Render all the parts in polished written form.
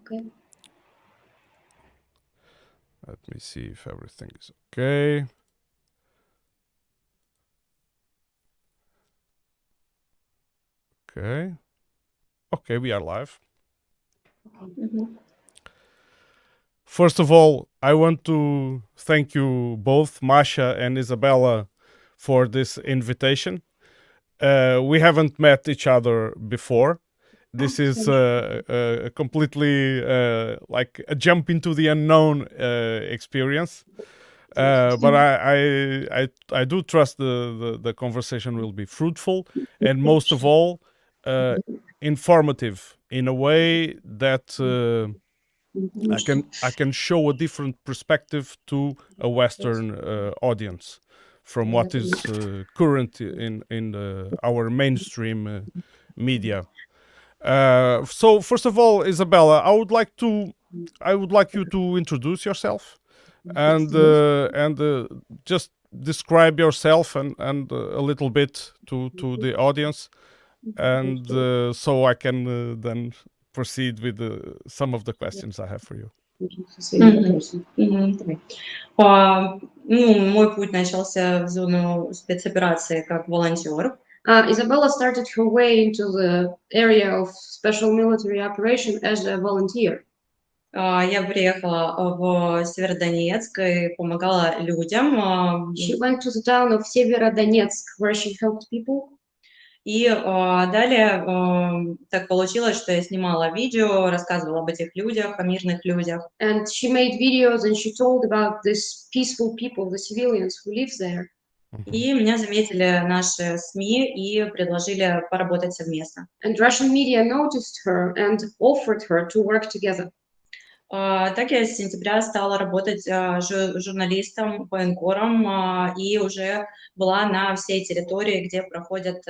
Okay. Let me see if everything is okay. Okay. Okay, we are live. First of all, I want to thank you both, Masha and Izabella, for this invitation. We haven't met each other before. This is a completely like a jump into the unknown experience. But I do trust the conversation will be fruitful and most of all informative in a way that I can show a different perspective to a Western audience from what is current in our mainstream media. So first of all, Izabella, I would like you to introduce yourself and just describe yourself and a little bit to the audience, and so I can then proceed with some of the questions I have for you. Мой путь начался в зону спецоперации как волонтер. Izabella started her way into the area of special military operation as a volunteer. Я приехала в Северодонецк и помогала людям. She went to the town of Severodonetsk, where she helped people. И далее так получилось, что я снимала видео, рассказывала об этих людях, о мирных людях. And she made videos and she told about these peaceful people, the civilians who live there. И меня заметили наши СМИ и предложили поработать совместно. And Russian media noticed her and offered her to work together. Так я с сентября стала работать журналистом, военкором и уже была на всей территории, где проходят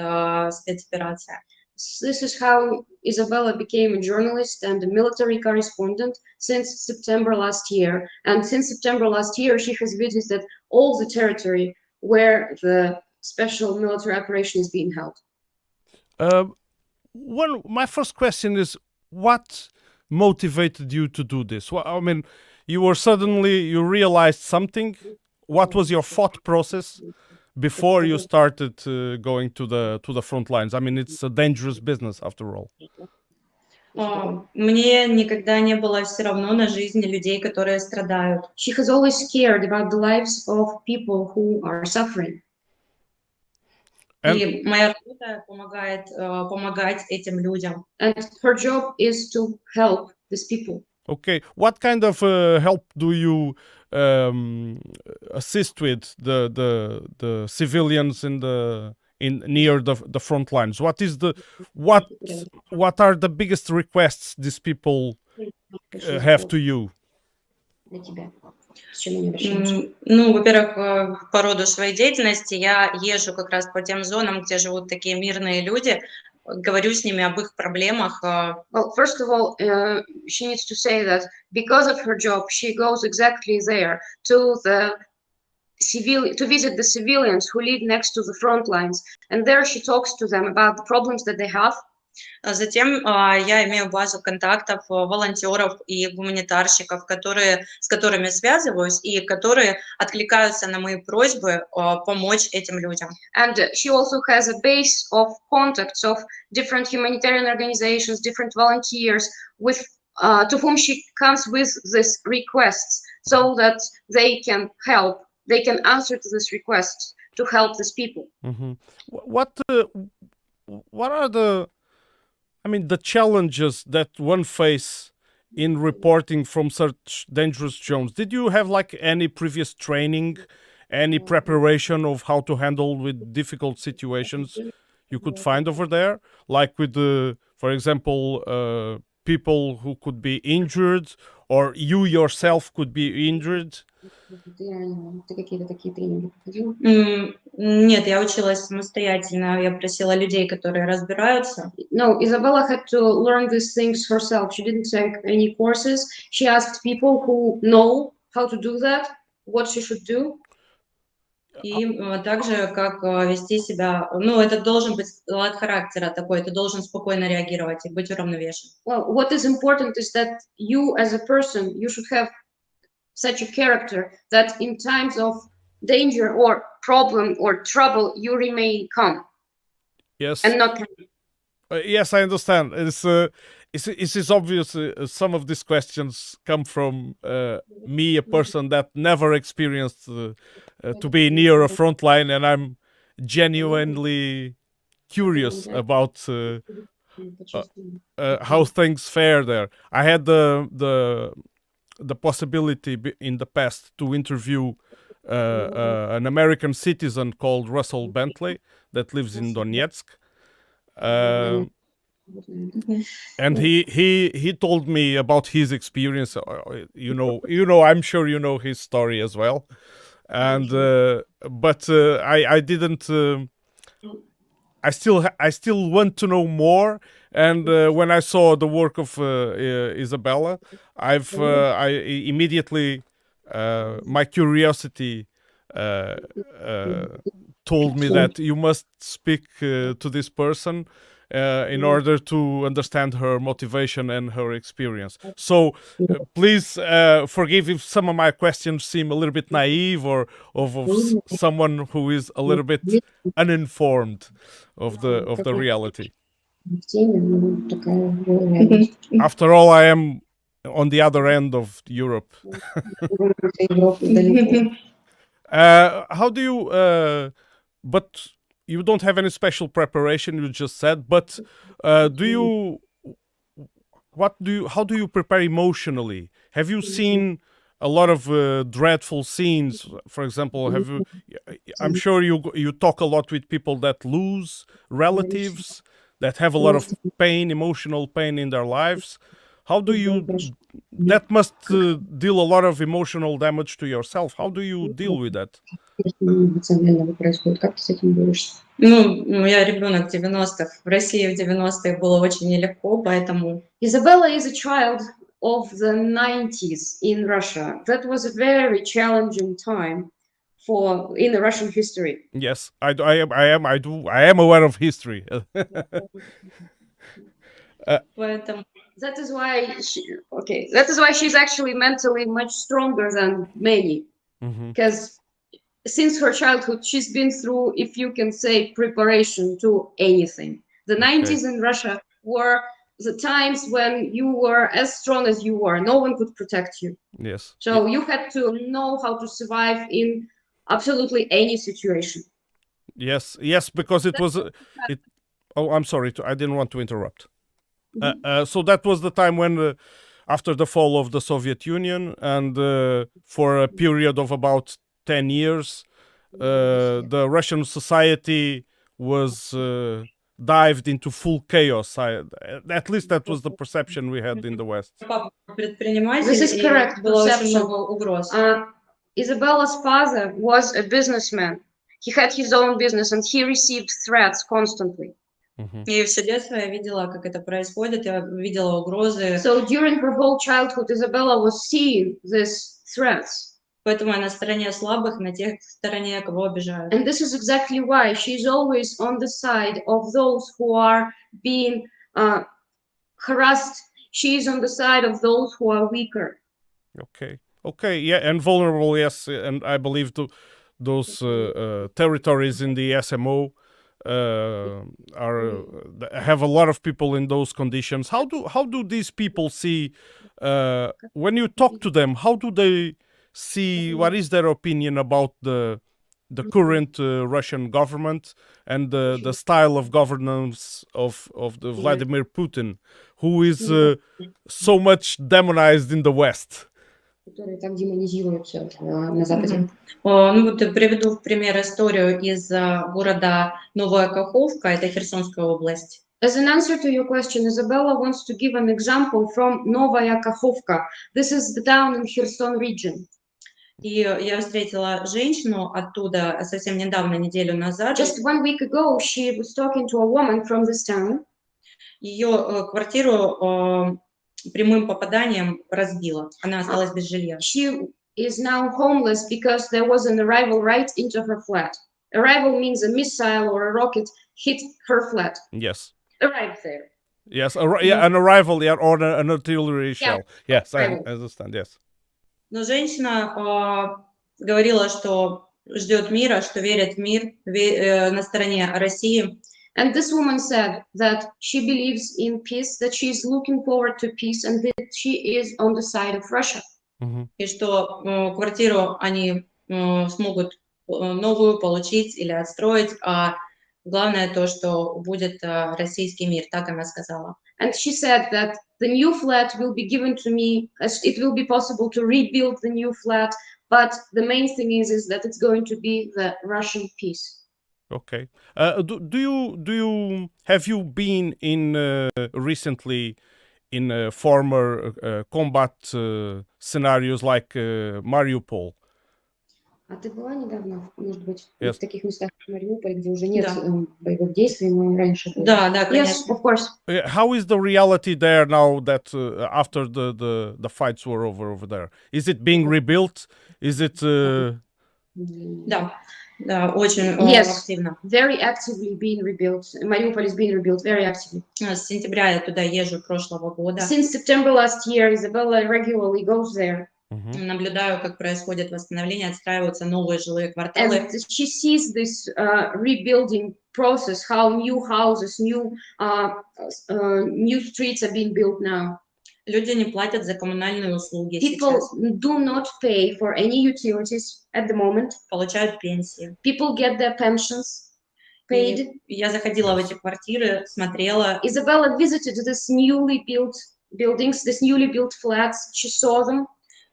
спецоперация. This is how Izabella became a journalist and a military correspondent since September last year. And since September last year, she has visited all the territory where the special military operation is being held. My first question is, what motivated you to do this? Well, I mean, you realized something. What was your thought process before you started going to the front lines? I mean, it's a dangerous business after all. Мне никогда не было все равно на жизни людей, которые страдают. She has always cared about the lives of people who are suffering. И моя работа помогать этим людям. And her job is to help these people. Okay, what kind of help do you assist with the civilians in near the front lines? What are the biggest requests these people have to you? Ну, во-первых, по роду своей деятельности я езжу как раз по тем зонам, где живут такие мирные люди, говорю с ними об их проблемах. Well, first of all, she needs to say that because of her job, she goes exactly there to visit the civilians who live next to the front lines, and there she talks to them about the problems that they have. Затем я имею базу контактов волонтеров и гуманитарщиков, с которыми связываюсь и которые откликаются на мои просьбы помочь этим людям. And she also has a base of contacts of different humanitarian organizations, different volunteers, to whom she comes with these requests, so that they can help. They can answer to these requests to help these people. Mm-hmm. What are the challenges that one face in reporting from such dangerous zones? Did you have like any previous training, any preparation of how to handle with difficult situations you could find over there? Like with for example, people who could be injured, or you yourself could be injured? Нет, я училась самостоятельно, я просила людей, которые разбираются. No, Izabella had to learn these things herself. She didn't take any courses. She asked people who know how to do that, what she should do. И также, как вести себя, ну, это должен быть склад характера такой, ты должен спокойно реагировать и быть уравновешен. Well, what is important is that you as a person, you should have such a character that in times of danger or problem or trouble, you remain calm Yes. and not Yes, I understand. It's obvious some of these questions come from me, a person that never experienced to be near a front line, and I'm genuinely curious about how things fare there. I had the possibility in the past to interview an American citizen called Russell Bentley that lives in Donetsk. And he told me about his experience. I'm sure you know his story as well. And but I didn't. I still want to know more. And when I saw the work of Izabella, I immediately my curiosity told me that you must speak to this person in order to understand her motivation and her experience. So please forgive if some of my questions seem a little bit naive or of someone who is a little bit uninformed of the reality. After all, I am on the other end of Europe. How do you but you don't have any special preparation, you just said, but how do you prepare emotionally? Have you seen a lot of dreadful scenes? For example, I'm sure you talk a lot with people that lose relatives, that have a lot of pain, emotional pain in their lives. How do you that must deal a lot of emotional damage to yourself. How do you deal with that? Ну, я ребенок 90-х. В России в 90-е было очень нелегко, поэтому... Isabella is a child of the 90s in Russia. That was a very challenging time in the Russian history. Yes, I am aware of history. Поэтому... That is why she's actually mentally much stronger than many. Because since her childhood, she's been through, if you can say, preparation to anything. The 90s in Russia were the times when you were as strong as you were. No one could protect you. Yes. So you had to know how to survive in absolutely any situation. Yes, because it was... Oh, I'm sorry, I didn't want to interrupt. So that was the time when, after the fall of the Soviet Union, and for a period of about 10 years, the Russian society was dived into full chaos. At least that was the perception we had in the West. This is correct perception. Isabella's father was a businessman. He had his own business and he received threats constantly. И все детство я видела, как это происходит, я видела угрозы. So during her whole childhood, Izabella was seeing these threats. Поэтому я на стороне слабых, на тех стороне, кого обижают. And this is exactly why she's always on the side of those who are being harassed. She's on the side of those who are weaker. Okay, yeah, and vulnerable, yes, and I believe those territories in the SMO have a lot of people in those conditions. How do these people see when you talk to them? How do they see? What is their opinion about the current Russian government and the style of governance of the Vladimir Putin, who is so much demonized in the West? Которые так демонизируются на Западе. Ну вот приведу в пример историю из города Новая Каховка, это Херсонская область. As an answer to your question, Izabella wants to give an example from Novaya Kakhovka. This is the town in Kherson region. И я встретила женщину оттуда совсем недавно, неделю назад. Just 1 week ago, she was talking to a woman from this town. Ее квартиру прямым попаданием разбила. Она осталась без жилья. She is now homeless because there was an arrival right into her flat. Arrival means a missile or a rocket hit her flat. Yes. Arrived there. Yes, an arrival, or an artillery shell. Yes, I arrival. understand, yes. Но женщина говорила, что ждет мира, что верит в мир, на стороне России. And this woman said that she believes in peace, that she is looking forward to peace, and that she is on the side of Russia. И что квартиру они смогут новую получить или отстроить, а главное то, что будет российский мир, так она сказала. And she said that the new flat will be given to me, as it will be possible to rebuild the new flat, but the main thing is that it's going to be the Russian peace. Okay. Have you been in recently in former combat scenarios like Mariupol? А ты была недавно, может быть, Yes. в таких местах, как Мариуполь, где уже нет боевых действий, но раньше было? Да, конечно. Yes, of course. How is the reality there now that after the fights were over there? Is it being rebuilt? Is it? Да, очень активно. Very actively being rebuilt. Mariupol is being rebuilt very actively. С сентября я туда езжу прошлого года. Since September last year, Izabella regularly goes there. Наблюдаю, как происходит восстановление, отстраиваются новые жилые кварталы. And she sees this rebuilding process, how new houses, new streets are being built now. Люди не платят за коммунальные услуги People сейчас. do not pay for any utilities at the moment. Получают пенсии. People get their pensions paid. Я заходила в эти квартиры, смотрела. Izabella visited this newly built buildings, this newly built flats. She saw them.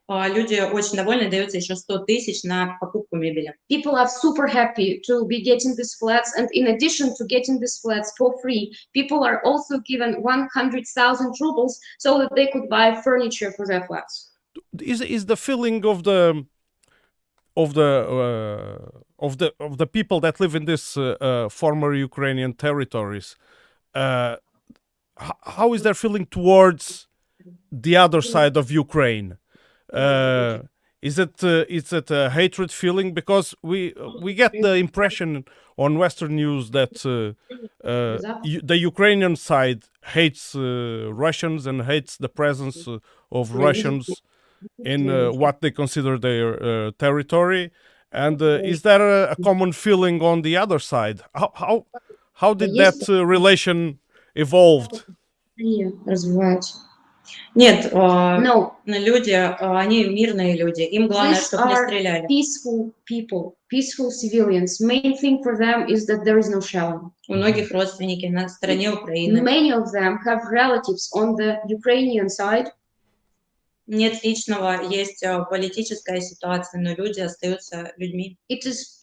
Люди очень довольны, дается еще 100 тысяч на покупку мебели. People are super happy to be getting these flats, and in addition to getting these flats for free, people are also given 100,000 rubles so that they could buy furniture for their flats. Is the feeling of the people that live in this former Ukrainian territories? How is their feeling towards the other side of Ukraine? Is it a hatred feeling? Because we get the impression on Western news that the Ukrainian side hates Russians and hates the presence of Russians in what they consider their territory. And is there a common feeling on the other side? How did that relation evolved? Нет, No. люди, они мирные люди. Им главное, чтобы не стреляли. Peaceful people, peaceful civilians. Main thing for them is that there is no shelling. У многих родственники на стороне Украины. Many of them have relatives on the Ukrainian side. Нет личного, есть политическая ситуация, но люди остаются людьми. It is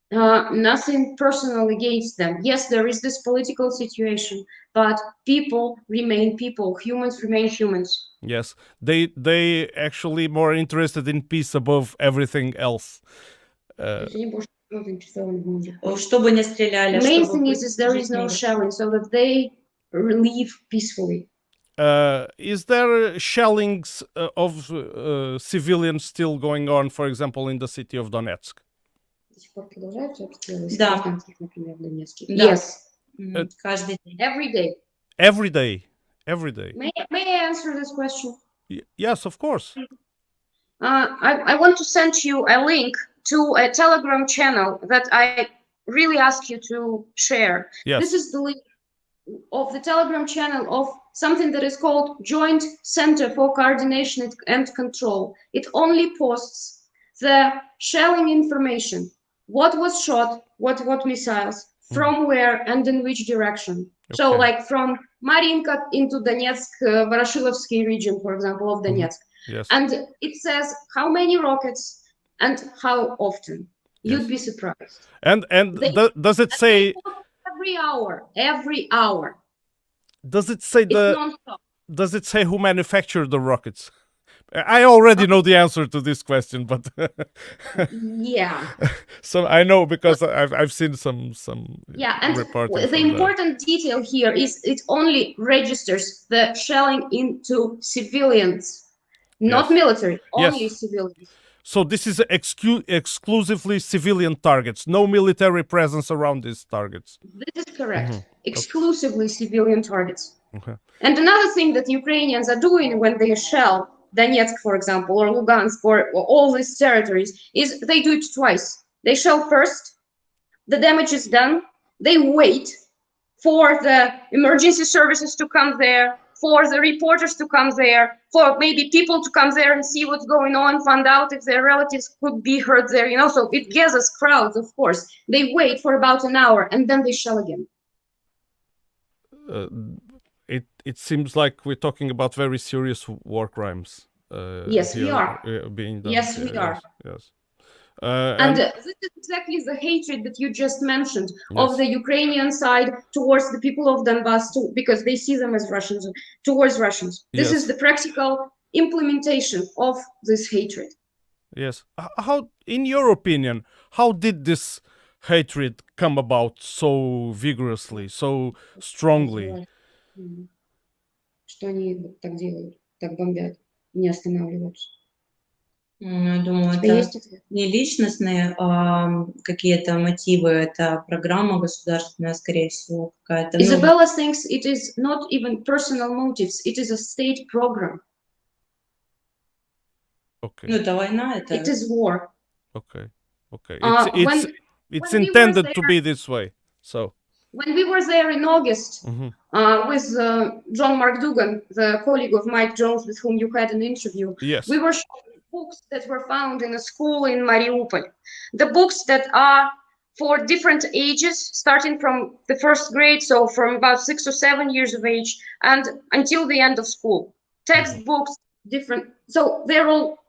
nothing personal against them. Yes, there is this political situation, but people remain people. Humans remain humans. Yes, they actually more interested in peace above everything else. Чтобы не стреляли. Main thing is there is no shelling, so that they live peacefully. Is there shellings of civilians still going on, for example, in the city of Donetsk? Да. Yes. Каждый день. Every day. Every day. Every day. May I answer this question? Yes, of course. I want to send you a link to a Telegram channel that I really ask you to share. Yes. This is the link of the Telegram channel of something that is called Joint Center for Coordination and Control. It only posts the shelling information. What was shot, what missiles, from where and in which direction. Okay. So like from Marinka into Donetsk, Voroshilovsky region, for example, of Donetsk. Yes. And it says how many rockets and how often. Yes. You'd be surprised. And does it say every hour? Does it say non-stop. Does it say who manufactured the rockets? I already know the answer to this question, but yeah. So I know because I've seen some and reporting. The important detail here is it only registers the shelling into civilians, not military, only civilians. So this is exclusively civilian targets, no military presence around these targets. This is correct. Mhm. Exclusively civilian targets. Okay. And another thing that Ukrainians are doing when they shell Donetsk, for example, or Lugansk, or all these territories, is they do it twice. They shell first, the damage is done, they wait for the emergency services to come there, for the reporters to come there, for maybe people to come there and see what's going on, find out if their relatives could be hurt there, so it gathers crowds, of course. They wait for about an hour and then they shell again. It seems like we're talking about very serious war crimes. Yes, we are. Being done. Yes, we are. Yes. And this is exactly the hatred that you just mentioned of Yes. the Ukrainian side towards the people of Donbass, because they see them as Russians, towards Russians. This Yes. is the practical implementation of this hatred. Yes. How, in your opinion, how did this hatred come about so vigorously, so strongly? Что они так делают, так бомбят, не останавливаются. Я думаю, У тебя это есть ответ? не личностные какие-то мотивы, это программа государственная, скорее всего, какая-то. Izabella thinks it is not even personal motives, it is a state program. Okay. Ну, это война, это... It is war. Okay. Okay. When It's we were intended to there- be this way. So. When we were there in August with John Mark Dugan, the colleague of Mike Jones with whom you had an interview, Yes. we were showing books that were found in a school in Mariupol. The books that are for different ages, starting from the first grade, so from about 6 or 7 years of age, and until the end of school. Textbooks, different, so they're all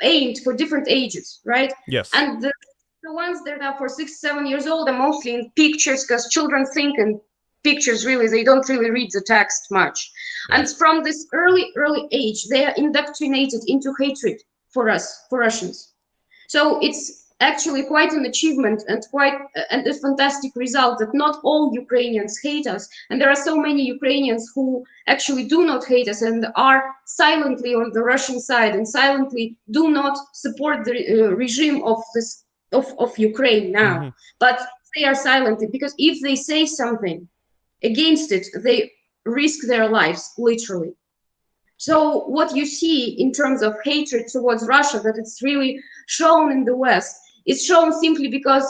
aimed for different ages, right? Yes. And the ones that are for 6, 7 years old are mostly in pictures, because children think in pictures, really. They don't really read the text much. Yeah. And from this early age, they are indoctrinated into hatred for us, for Russians. So it's actually quite an achievement and quite a fantastic result that not all Ukrainians hate us. And there are so many Ukrainians who actually do not hate us and are silently on the Russian side and silently do not support the regime of this of Ukraine now, but they are silent, because if they say something against it, they risk their lives, literally. So what you see in terms of hatred towards Russia, that it's really shown in the West, is shown simply because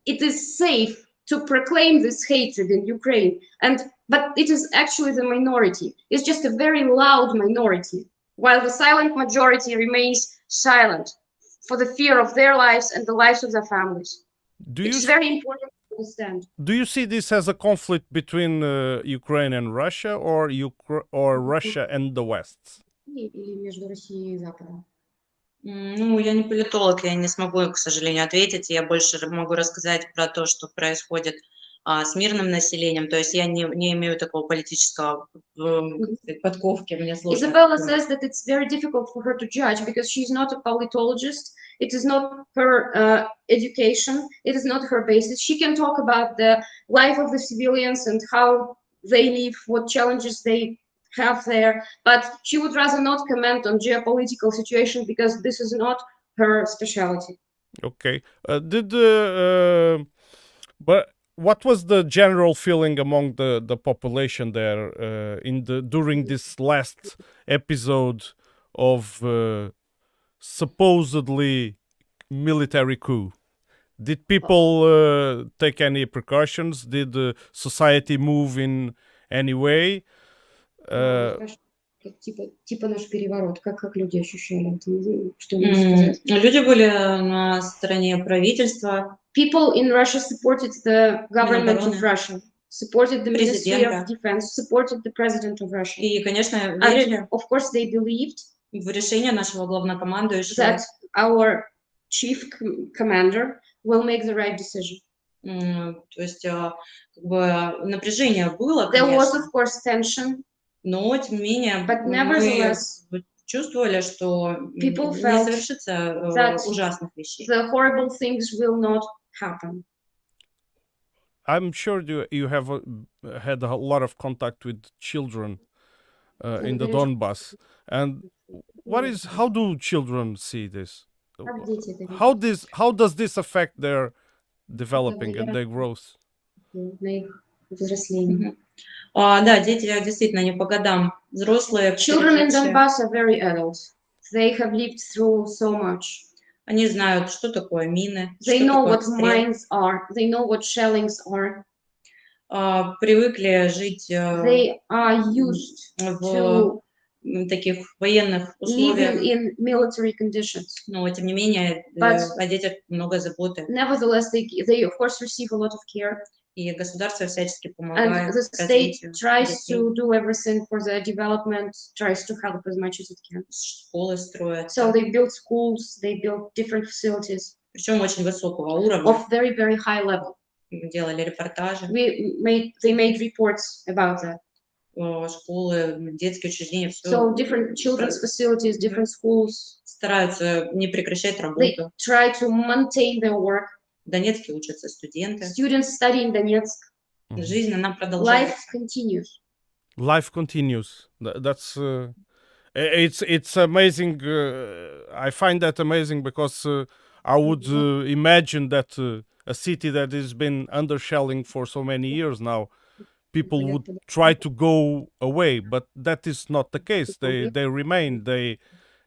it is safe to proclaim this hatred in Ukraine, but it is actually the minority. It's just a very loud minority, while the silent majority remains silent for the fear of their lives and the lives of their families. It's very important to understand. Do you see this as a conflict between Ukraine and Russia, or Russia and the West? Или между Россией и Западом? Ну, я не политолог, я не смогу, к сожалению, ответить. Я больше могу рассказать про то, что происходит с мирным населением. То есть я не имею такого политического подковки. Мне сложно. Izabella says that it's very difficult for her to judge because she's not a politologist. It is not her education. It is not her basis. She can talk about the life of the civilians and how they live, what challenges they have there, but she would rather not comment on geopolitical situation because this is not her specialty. Okay. But what was the general feeling among the population there during this last episode of supposedly military coup? Did people take any precautions? Did society move in any way? Типа наш переворот, как люди ощущали это? Что можно сказать? Люди были на стороне правительства. People in Russia supported the government of Russia, supported the Ministry of Defense, supported the President of Russia. И, конечно, верили. Of course, they believed в решение нашего главнокомандующего. That our chief commander will make the right decision. То есть, как бы напряжение было, There конечно. was, of course, tension. Но, тем не менее, мы чувствовали, что не совершится ужасных вещей. The horrible things will not happen. I'm sure you have had a lot of contact with children in the Donbass. And how do children see this? how does this affect their developing and their growth? Да, дети действительно не по годам. Взрослые, Children in перешедшие, Donbass are very adult. They have lived through so much. они знают, что такое мины, They что know такое what обстрел. mines are. They know what shellings are. Привыкли жить They are used to в таких военных условиях, living in military conditions. но тем не менее But о детях много заботы. nevertheless, they of course receive a lot of care. И государство всячески And помогает the state развитию tries детей. to do everything for their development, tries to help as much as it can. Школы строят, So they build schools, they build different facilities причем очень высокого уровня. of very, very high level. Делали репортажи, They made reports about that. школы, детские учреждения, все So different children's facilities, different schools, стараются не прекращать they работу. try to maintain their work. В Донецке учатся студенты. Students study in Donetsk. Жизнь, она Life продолжается. continues. Life continues. That's it's amazing. I find that amazing because I would imagine that a city that has been under shelling for so many years now, people would try to go away, but that is not the case. They remain. They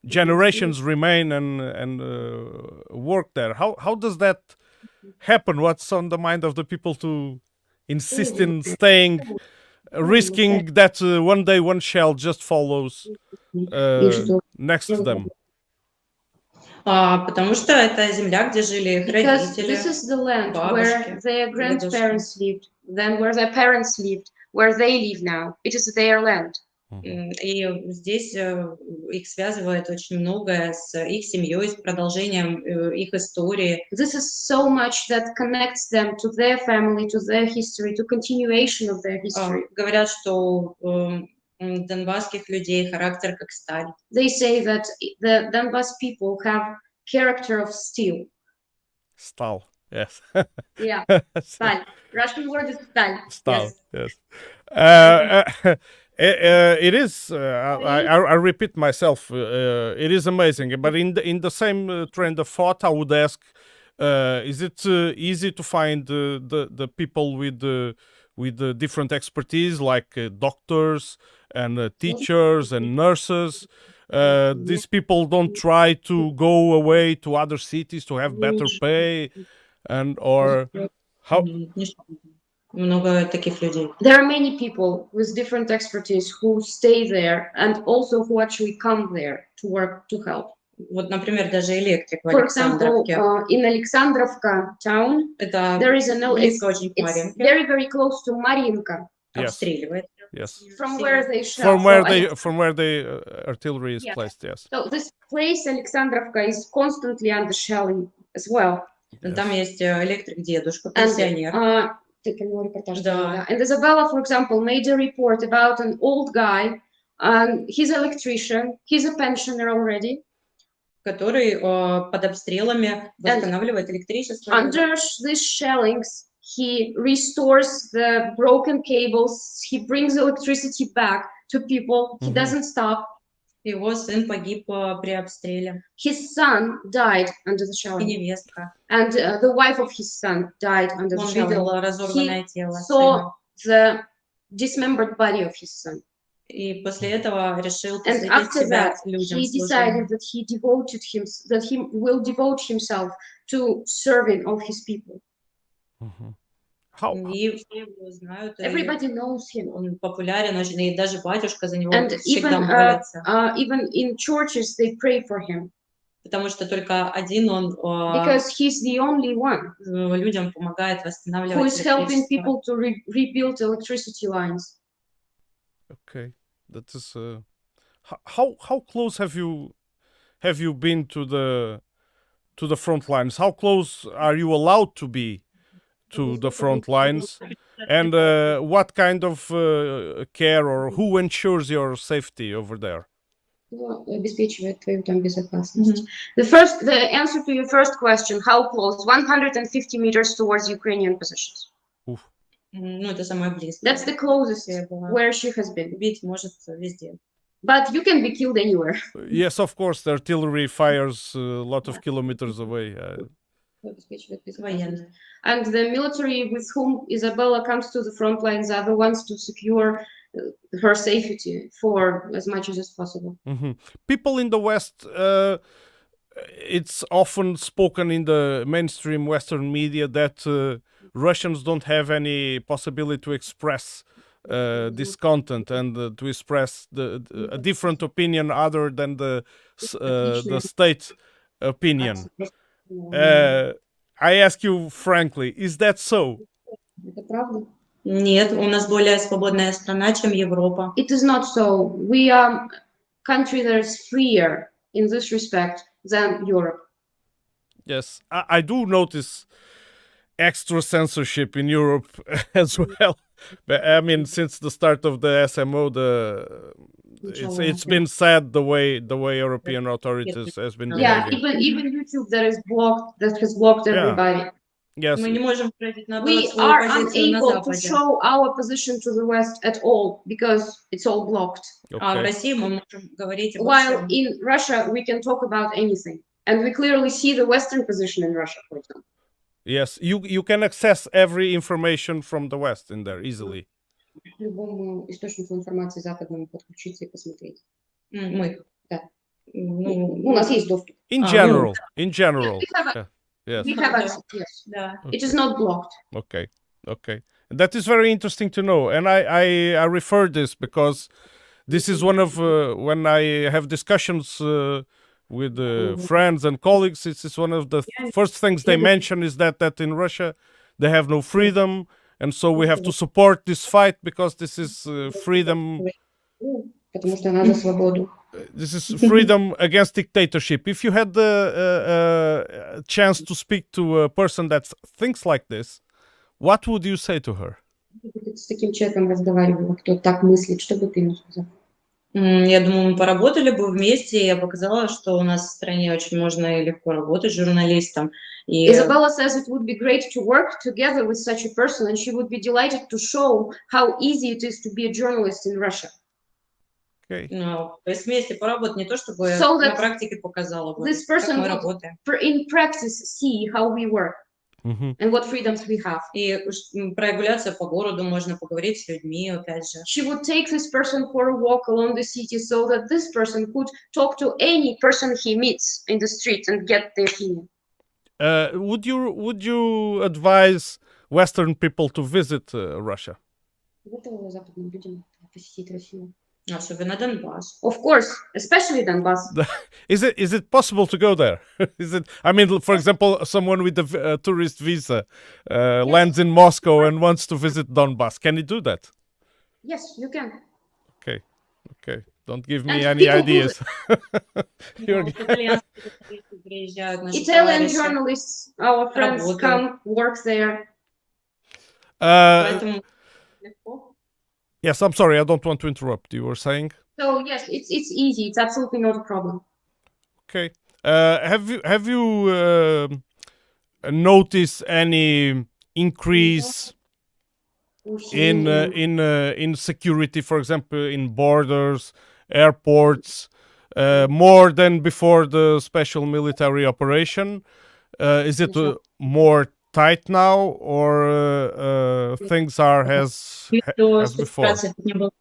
generations remain and work there. How does that happen? What's on the mind of the people to insist in staying, risking that one day one shell just follows next to them? Потому что это земля, где жили их Because родители, this is the land бабушки, where their grandparents lived, then where their parents lived, where they live now. It is their land. И здесь их связывает очень многое с их семьей, с продолжением их истории. This is so much that connects them to their family, to their history, to continuation of their history. Говорят, что у донбасских людей характер как сталь. They say that the Donbass people have character of steel. Stal, yes. Yeah, stal. Russian word is stal. Stal, Yes. It is. I repeat myself. It is amazing, but in the same trend of thought, I would ask: is it easy to find the people with the different expertise, like doctors and teachers and nurses? These people don't try to go away to other cities to have better pay, and or how? Много таких людей. There are many people with different expertise who stay there and also who actually come there to work, to help. Вот, например, даже электрик в For example, Александровке. in Alexandrovka town, Это there is близко очень к it's Марьинке. very, very close to Mariinka, Yes. Обстреливает. Yes. from where they shell. From where the artillery is Yes. placed. Yes. So this place, Alexandrovka, is constantly under shelling as well. Там есть электрик дедушка, And пенсионер. Да. And Izabella, for example, made a report about an old guy, he's an electrician, he's a pensioner already. Который под обстрелами восстанавливает электричество. Under these shellings, he restores the broken cables, he brings electricity back to people, he doesn't stop. Его сын погиб при обстреле. His son died under the И shelling. невестка. And the wife of his son died under the Он shelling. видел разорванное тело Saw сына. the dismembered body of his son. И после этого решил And посвятить after себя that, людям. he decided that he will devote himself to serving of his people. How? И все его знают. Everybody knows him. Он популярен очень, и даже батюшка за него And всегда молится. even in churches, they pray for him. Потому что только один он Because he's the only one людям помогает who восстанавливать is helping электричество. people to rebuild electricity lines. Okay, that is. How close have you been to the front lines? How close are you allowed to be to the front lines? And what kind of care or who ensures your safety over there? Обеспечивает твою там безопасность. The answer to your first question, how close? 150 meters towards Ukrainian positions. Oof. Ну, это самое близкое. That's the closest Я была. where she has been. Бить может везде. But you can be killed anywhere. Yes, of course, the artillery fires a lot of kilometers away. And the military with whom Izabella comes to the front lines are the ones to secure her safety for as much as is possible. People in the West, it's often spoken in the mainstream Western media that Russians don't have any possibility to express this content and to express a different opinion other than the state opinion. I ask you frankly, is that so? Нет, у нас более свободная страна, чем Европа. It is not so. We are a country that is freer in this respect than Europe. Yes, I do notice extra censorship in Europe as well. But I mean, since the start of the SMO, it's been said the way European authorities has been behaving. Yeah, even YouTube that has blocked everybody. Yes. Мы не можем выразить, We наоборот, свою are позицию на unable to Западе. show our position to the West at all because it's all blocked. А в Okay. России мы можем говорить обо While всем. in Russia we can talk about anything, and we clearly see the Western position in Russia, for example. Yes, you can access every information from the West in there easily. К любому источнику информации западному подключиться и посмотреть. Мы. Да. Ну, У нас есть доступ. In Ah, general, in general. We have Yes. We have access, yes. да. It is not blocked. Okay. That is very interesting to know, and I refer this because this is one of when I have discussions with friends and colleagues. This is one of the first things they mention is that in Russia they have no freedom, and so we have to support this fight because this is freedom. Потому что она за свободу. This is freedom against dictatorship. If you had the chance to speak to a person that thinks like this, what would you say to her? С таким человеком разговаривала, кто так мыслит, что бы ты ему сказал? Я думаю, мы поработали бы вместе, и я показала, что у нас в стране очень можно и легко работать журналистом. И Izabella says it would be great to work together with such a person, and she would be delighted to show how easy it is to be a journalist in Russia. Okay. то есть вместе поработать, не то чтобы So на that практике показала бы, this как person мы would работаем. in practice see how we work and what freedoms we have. И прогуляться по городу, можно поговорить с людьми, опять же. She would take this person for a walk along the city so that this person could talk to any person he meets in the street and get their opinion. Would you advise Western people to visit Russia? Западным людям посетить Россию. Особенно Донбасс. Of course, especially Donbass. Is it possible to go there? Is it? I mean, for example, someone with a tourist visa lands in Moscow and wants to visit Donbass. Can he do that? Yes, you can. Okay. Don't give me And any people who- ideas. Итальянские приезжают наши Italian товарищи. journalists, our friends, Работают. come work there. Поэтому легко. Yes, I'm sorry. I don't want to interrupt. You were saying? So yes, it's easy. It's absolutely not a problem. Okay. Have you noticed any increase in security, for example, in borders, airports, more than before the special military operation? Is it more tight now, or things are as before? Не было.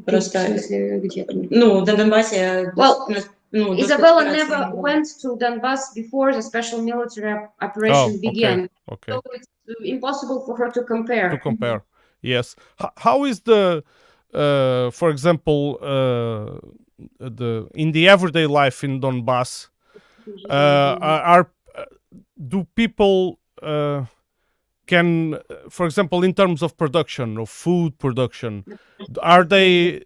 Просто, В смысле, где там? ну, на Донбассе... Well, ну, Izabella спецоперации never не было. went to Donbass before the special military operation began. Okay. So it's impossible for her to compare. To compare. Yes. How is the, for example, in the everyday life in Donbass? Do people can, for example, in terms of production of food production, are they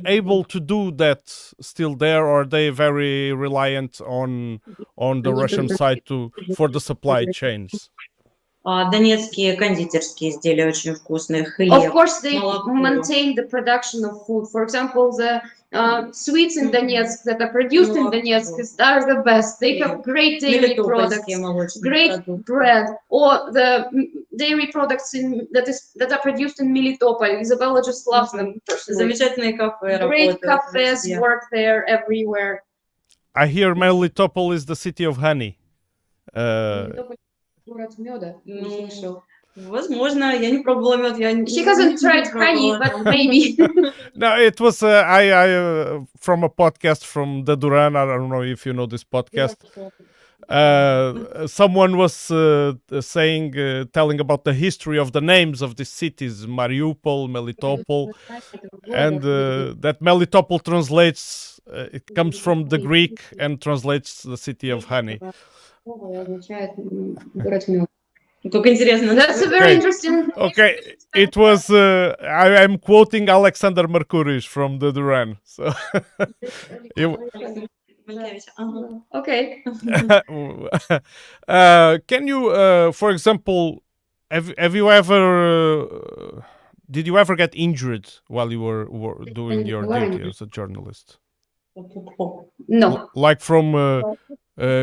able to do that still there, or are they very reliant on the Russian side for the supply chains? Донецкие кондитерские изделия очень вкусные, Of хлеб, course, they молоко. maintain the production of food. For example, the sweets in Donetsk that are produced in Donetsk are the best. They have great dairy products, Мелитопольские молочные great продукты. bread, or the dairy products that are produced in Melitopol. Isabella just loves them personally. Замечательные кафе Great работают cafes везде. work there everywhere. I hear Melitopol is the city of honey. Melitopol город меда. Ну, возможно, я не пробовала мед, я She hasn't tried honey, but maybe. No, it was I from a podcast from the Duran. I don't know if you know this podcast. Someone was saying, telling about the history of the names of the cities, Mariupol, Melitopol, and that Melitopol translates. It comes from the Greek and translates the city of honey. Как интересно. That's a very interesting. Okay, it was. I'm quoting Alexander Mercuris from the Duran. So, Okay. can you, for example, have you ever? Did you ever get injured while you were doing your duty as a journalist? No. Like from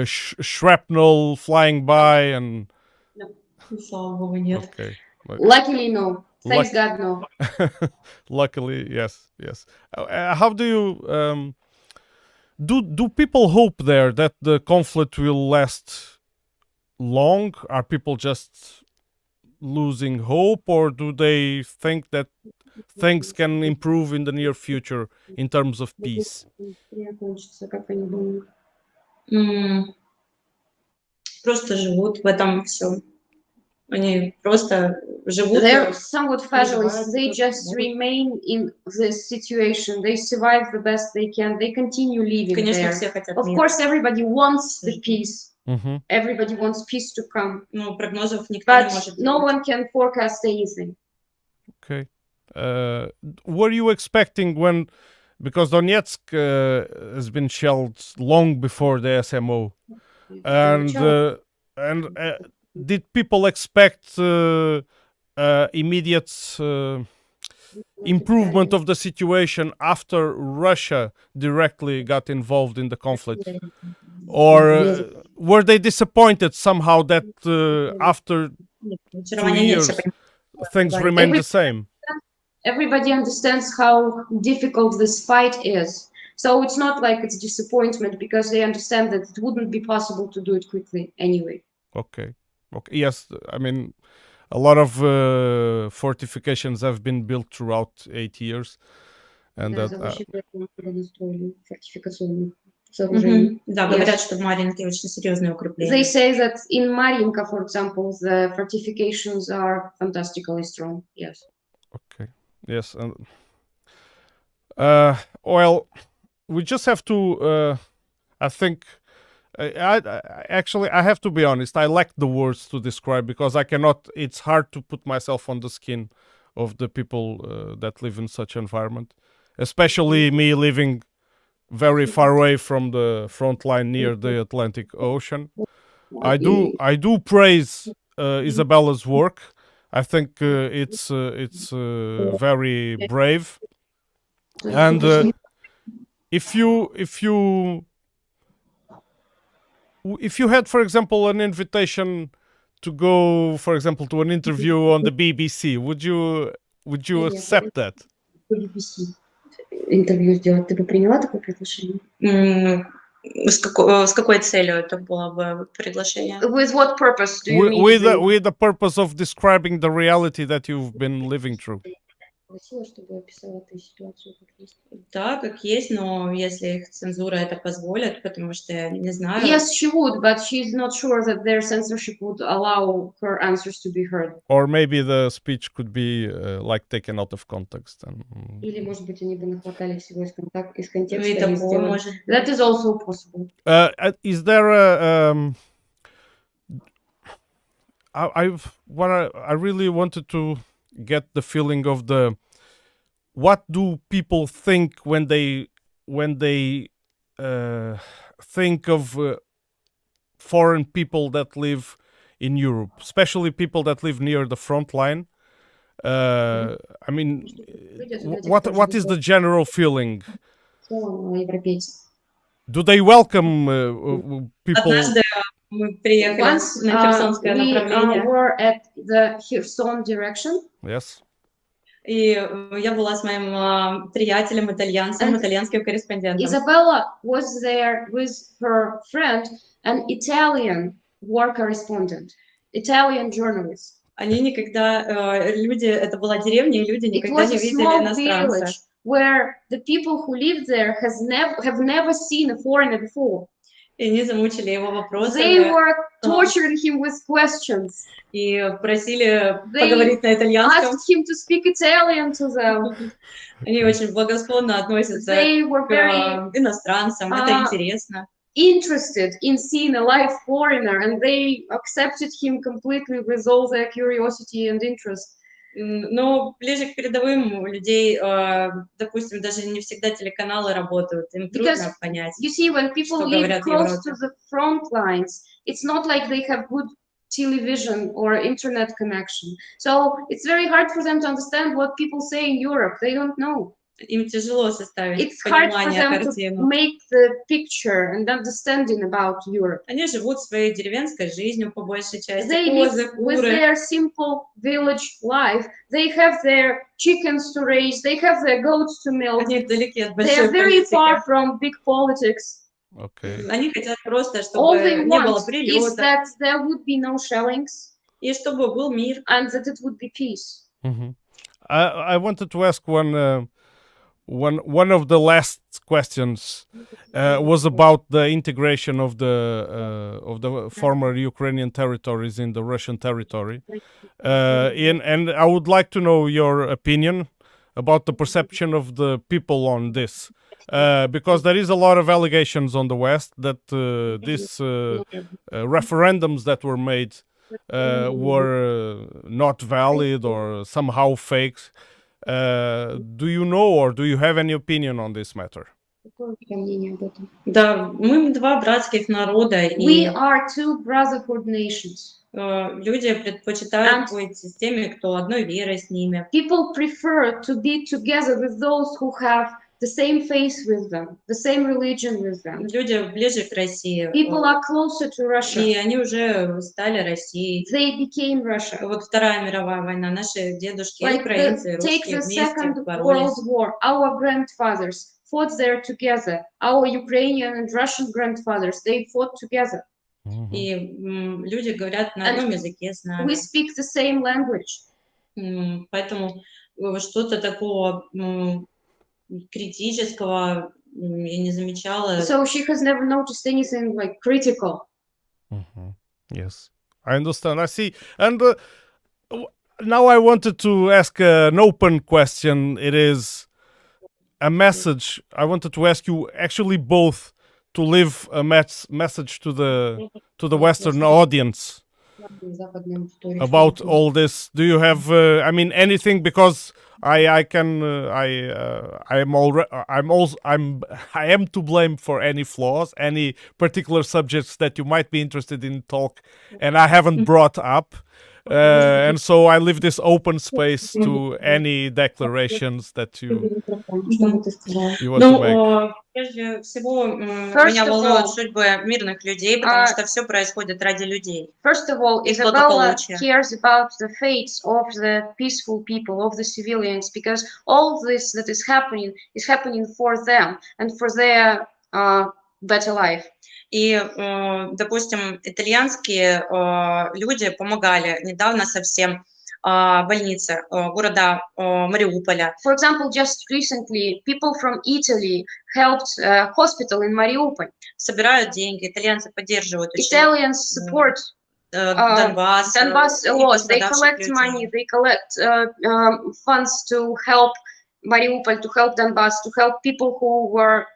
shrapnel flying by and. Слава богу, нет. Okay. Luckily, no. Thanks God, no. Luckily, yes. How do you do people hope there that the conflict will last long? Are people just losing hope, or do they think that things can improve in the near future in terms of peace? Просто живут в этом всем. Они просто живут. They're somewhat fatalists. They just remain in this situation. They survive the best they can. They continue living Конечно, there. все хотят Of мира. course, everybody wants the peace. Mm-hmm. Everybody wants peace to come. Но прогнозов никто не But может no делать. one can forecast anything. Okay. Were you expecting when, because Donetsk has been shelled long before the SMO, and did people expect immediate improvement of the situation after Russia directly got involved in the conflict, or were they disappointed somehow that after 2 years things remain the same? Everybody understands how difficult this fight is. So it's not like it's disappointment, because they understand that it wouldn't be possible to do it quickly anyway. Okay. Yes, I mean, a lot of fortifications have been built throughout 8 years, and Да, that защита строили фортификационных Мгм. сооружений. Да, Yes. говорят, что в Марьинке очень серьезные They укрепления. say that in Mariinka, for example, the fortifications are fantastically strong. Yes. okay. Yes, and well, we just have to. I think. Actually, I have to be honest. I lack the words to describe, because I cannot. It's hard to put myself on the skin of the people that live in such environment, especially me living very far away from the front line near the Atlantic Ocean. I do praise Isabella's work. I think it's very brave, and if you had, for example, an invitation to go, for example, to an interview on the BBC, would you accept that? Интервью сделать. Ты бы приняла такое приглашение? С какой целью это было бы приглашение? With what purpose do you mean? With the purpose of describing the reality that you've been living through. Просила, чтобы описала ты ситуацию как есть. Да, как есть, но если их цензура это позволит, потому что я не знаю. Yes, she would, but she's not sure that their censorship would allow her answers to be heard. Or maybe the speech could be like taken out of context. Или, может быть, они бы нахватали всего из контекста. И такое может. That is also possible. Is there a I really wanted to get the feeling of what do people think when they think of foreign people that live in Europe, especially people that live near the front line. I mean, what is the general feeling? Do they welcome people? Однажды мы приехали Once на Херсонское we направление, were at the Kherson direction, Yes. и я была с моим приятелем, итальянцем, итальянским корреспондентом. Isabella was there with her friend, an Italian war correspondent, Italian journalist. Они никогда, люди, это была деревня, и люди It никогда was не a видели small иностранца. village where the people who lived there have never seen a foreigner before. И они замучили его They вопросами were torturing him with questions. и просили They поговорить на итальянском. asked him to speak Italian to them. Они очень благосклонно относятся They were к very иностранцам, это интересно. interested in seeing a live foreigner, and they accepted him completely with all their curiosity and interest. Но ближе к передовым у людей, допустим, даже не всегда телеканалы работают, им трудно понять. You see, when people live close to the front lines, it's not like they have good television or internet connection. So it's very hard for them to understand what people say in Europe. They don't know. Им тяжело составить It's hard for понимание, them to картину. make the picture and understanding about Europe. Они живут своей деревенской жизнью по большей части. They live with their simple village life. They have their chickens to raise. They have their goats to milk. Они далеки от They большой are very политики. far from big politics. Okay. Они хотят просто, All чтобы they не было want is прилетов, that there would be no shellings и чтобы был мир. and that it would be peace. Mm-hmm. I wanted to ask one of the last questions was about the integration of the former Ukrainian territories in the Russian territory, and I would like to know your opinion about the perception of the people on this, because there is a lot of allegations on the West that these referendums that were made were not valid or somehow fake. Do you know or do you have any opinion on this matter? Да, мы два братских народа, We и are two brotherhood nations. люди предпочитают быть с теми, кто одной верой с ними. People prefer to be together with those who have the same faith with them, the same religion with them. Люди ближе к России. People are closer to И Russia. они уже стали Россией. They became Russia. Вот Вторая мировая война, наши дедушки, Like украинцы, take русские the вместе Second World боролись. War. Our grandfathers fought there together. Our Ukrainian and Russian grandfathers, they fought together. И люди говорят на одном языке с нами. We speak the same language. Поэтому что-то такого критического я не замечала. So she has never noticed anything like critical. Yes, I understand. I see. And now I wanted to ask an open question. It is a message. I wanted to ask you actually both to leave a message to the Western audience about all this. Do you have I mean anything, because I am to blame for any flaws, any particular subjects that you might be interested in talk and I haven't brought up, and so I leave this open space to any declarations that you want to make. Прежде всего, меня волнуют судьбы мирных людей, потому что все происходит ради людей. First of all, Isabella cares about the fates of the peaceful people, of the civilians, because all this that is happening for them and for their better life. И, допустим, итальянские люди помогали недавно совсем больнице города Мариуполя. For example, just recently, people from Italy helped a hospital in Mariupol. Собирают деньги, итальянцы поддерживают Italians support Donbass a lot. They collect money, they collect funds to help Mariupol, to help Donbass, to help people who were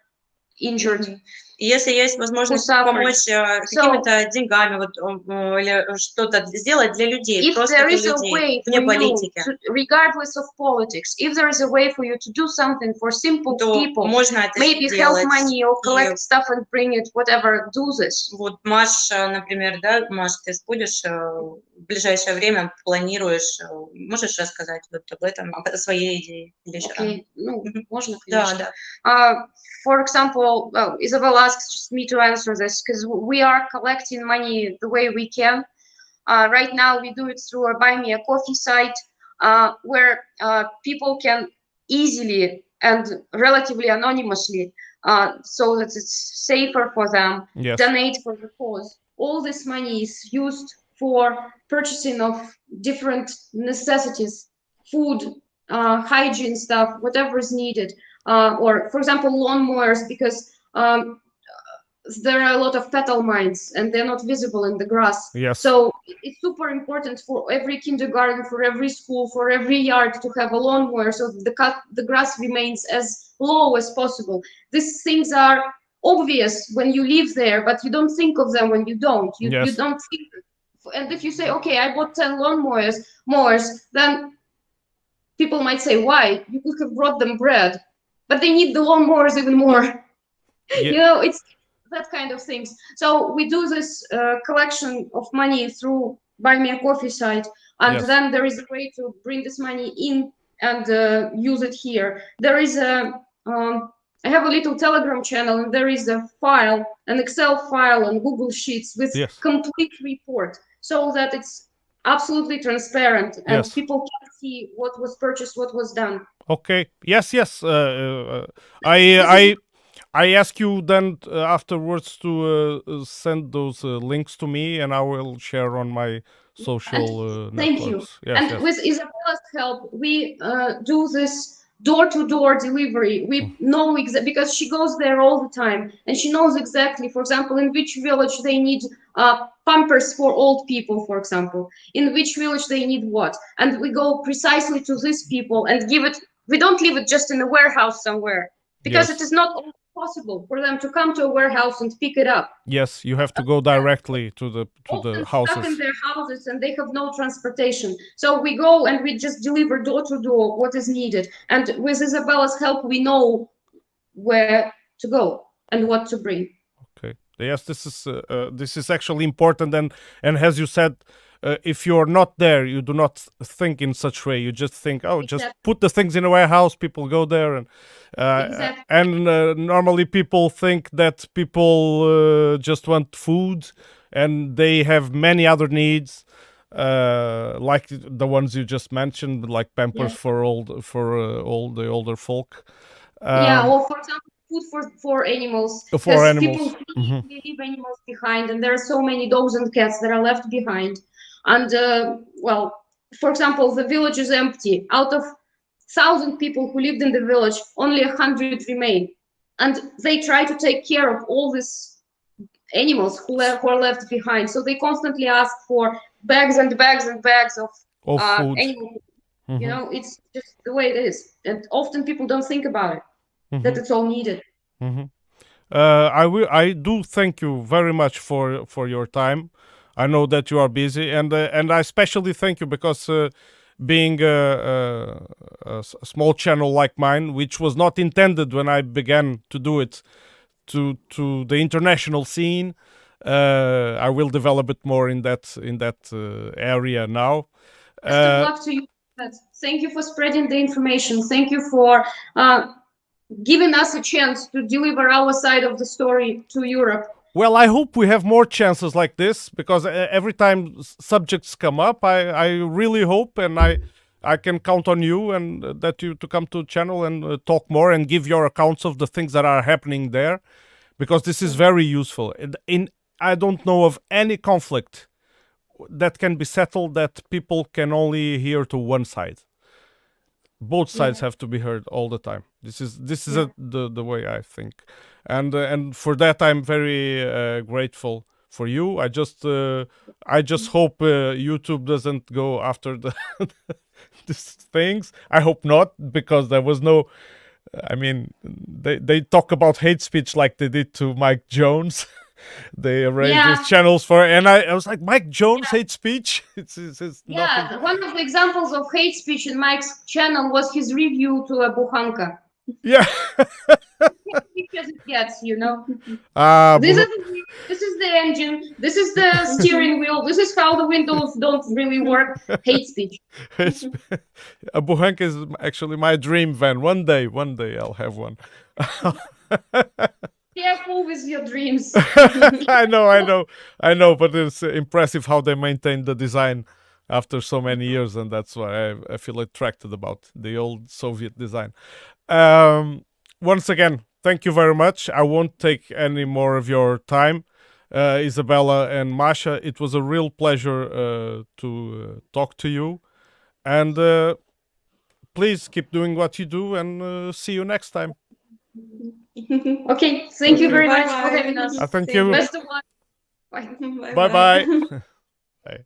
injured, Если есть возможность помочь какими-то деньгами вот, или что-то сделать для людей, if просто there для is a людей, way вне for you, политики, regardless of politics, if there is a way for you to do something for simple то people, можно это maybe help сделать. money or И collect stuff and bring it, whatever, do this. вот Маш, например, да, Маш, ты ж будешь в ближайшее время планируешь, можешь рассказать вот об этом, о своей идее или еще рано? Okay, ну, можно, Да, конечно. да. For example, Isabella asks just me to answer this because we are collecting money the way we can. Right now, we do it through a Buy Me a Coffee site where people can easily and relatively anonymously, so that it's safer for them, donate for the cause. All this money is used for purchasing of different necessities, food, hygiene stuff, whatever is needed. Or, for example, lawnmowers, because there are a lot of petal mines and they're not visible in the grass. Yes. So it's super important for every kindergarten, for every school, for every yard to have a lawnmower so the grass remains as low as possible. These things are obvious when you live there, but you don't think of them when you don't. You don't think. And if you say, okay, I bought 10 lawnmowers, then people might say, why? You could have brought them bread. But they need the lawnmowers even more. You know, it's that kind of things. So we do this collection of money through Buy Me a Coffee site, and then there is a way to bring this money in and use it here. There is I have a little Telegram channel, and there is a file, an Excel file on Google Sheets with complete report, so that it's absolutely transparent and people can see what was purchased, what was done. Okay. Yes. I ask you then afterwards to send those links to me, and I will share on my social networks. Thank you. Yes, with Isabella's help, we do this door-to-door delivery. We know because she goes there all the time, and she knows exactly, for example, in which village they need pampers for old people, for example, in which village they need what, and we go precisely to these people and give it. We don't leave it just in a warehouse somewhere, because it is not possible for them to come to a warehouse and pick it up. Yes, you have to go directly to the houses. Stuck in their houses, and they have no transportation. So we go and we just deliver door to door what is needed. And with Isabella's help, we know where to go and what to bring. Okay. Yes, this is actually important, and as you said, if you're not there, you do not think in such way. You just think, just put the things in a warehouse. People go there, and normally people think that people just want food, and they have many other needs, like the ones you just mentioned, like pampers for all the older folk. Or for example, food for animals. For animals. People leave animals behind, and there are so many dogs and cats that are left behind. And for example, the village is empty. Out of 1,000 people who lived in the village, only 100 remain, and they try to take care of all these animals who are left behind. So they constantly ask for bags and bags and bags of food. Animal food. You know, it's just the way it is, and often people don't think about it, that it's all needed. I do thank you very much for your time. I know that you are busy, and I especially thank you because being a small channel like mine, which was not intended when I began to do it to the international scene, I will develop it more in that area now. Best of luck to you. Thank you for spreading the information. Thank you for giving us a chance to deliver our side of the story to Europe. Well, I hope we have more chances like this, because every time subjects come up, I really hope, and I can count on you and that you to come to the channel and talk more and give your accounts of the things that are happening there, because this is very useful. I don't know of any conflict that can be settled that people can only hear to one side. Both sides have to be heard all the time. This is the way I think, and for that I'm very grateful for you. I just hope YouTube doesn't go after these things. I hope not, because there was no I mean, they talk about hate speech like they did to Mike Jones. They arranged Yeah. these channels for, and I was like, Mike Jones hate speech? It's Yeah, nothing. one of the examples of hate speech in Mike's channel was his review to a bukhanka. Yeah. Because it gets, you know. Ah, This is the engine. This is the steering wheel. This is how the windows don't really work. Hate speech. a Buhank is actually my dream van. One day I'll have one. Careful with your dreams. I know, but it's impressive how they maintain the design after so many years, and that's why I feel attracted about the old Soviet design. Once again, thank you very much. I won't take any more of your time, Izabella and Masha. It was a real pleasure to talk to you, and please keep doing what you do, and see you next time. Okay, thank you very much for Bye-bye. having us. Thank you. Best of luck. Bye. Bye bye. Bye.